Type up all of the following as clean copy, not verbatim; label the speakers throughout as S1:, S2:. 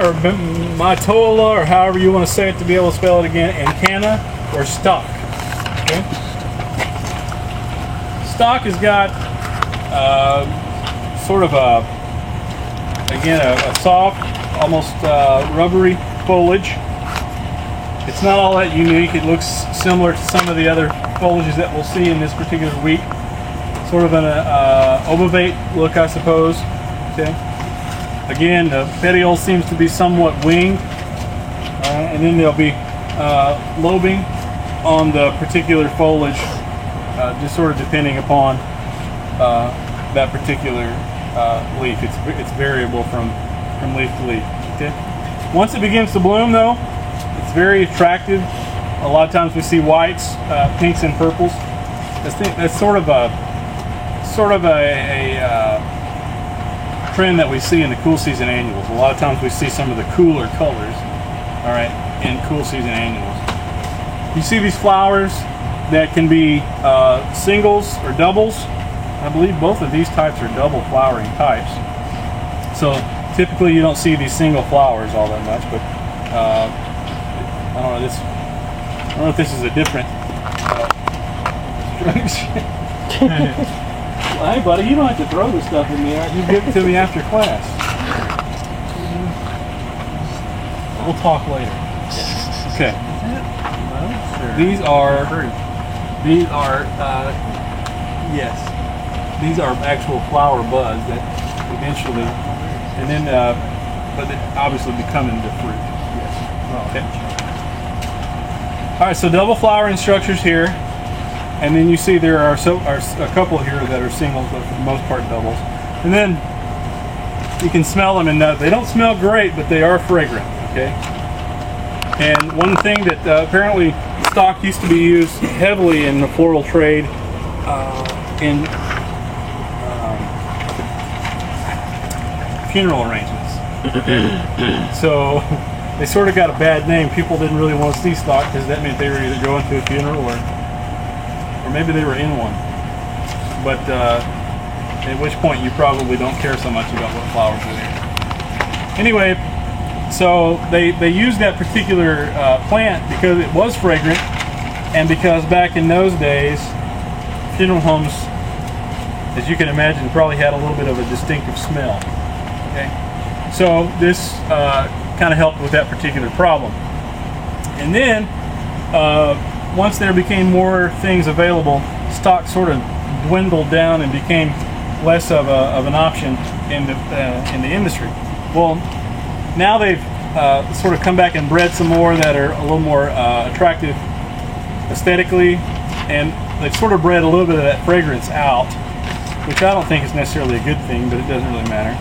S1: or Matthiola, or however you want to say it to be able to spell it again, incana, or stock. Okay. Stock has got sort of a soft, almost rubbery foliage. It's not all that unique. It looks similar to some of the other foliages that we'll see in this particular week. Sort of an ovovate look, I suppose. Okay. Again, the petiole seems to be somewhat winged, and then there'll be lobing on the particular foliage, just sort of depending upon that particular leaf. It's variable from leaf to leaf. Okay. Once it begins to bloom, though, it's very attractive. A lot of times we see whites, pinks, and purples. That's sort of a trend that we see in the cool season annuals. A lot of times we see some of the cooler colors, all right, in cool season annuals. You see these flowers that can be singles or doubles. I believe both of these types are double flowering types. So typically you don't see these single flowers all that much, but I don't know if this is a different Well, hey buddy, you don't have to throw this stuff in the air. You give it to me after class. We'll talk later. Okay. These are actual flower buds that eventually, and then, but they obviously become into fruit. Yes. Okay. All right. So double flowering structures here. And then you see there are a couple here that are singles, but for the most part doubles. And then you can smell them, and they don't smell great, but they are fragrant. Okay. And one thing that apparently stock used to be used heavily in the floral trade in funeral arrangements. So they sort of got a bad name. People didn't really want to see stock because that meant they were either going to a funeral or maybe they were in one, but at which point you probably don't care so much about what flowers are there. Anyway, so they used that particular plant because it was fragrant, and because back in those days, funeral homes, as you can imagine, probably had a little bit of a distinctive smell. Okay, so this kind of helped with that particular problem. And then once there became more things available, stock sort of dwindled down and became less of an option in the industry. Well, now they've sort of come back and bred some more that are a little more attractive aesthetically, and they've sort of bred a little bit of that fragrance out, which I don't think is necessarily a good thing, but it doesn't really matter.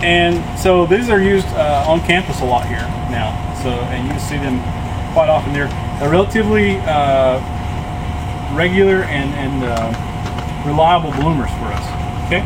S1: And so these are used on campus a lot here now. So, and you can see them quite often. They're relatively regular and reliable bloomers for us. Okay.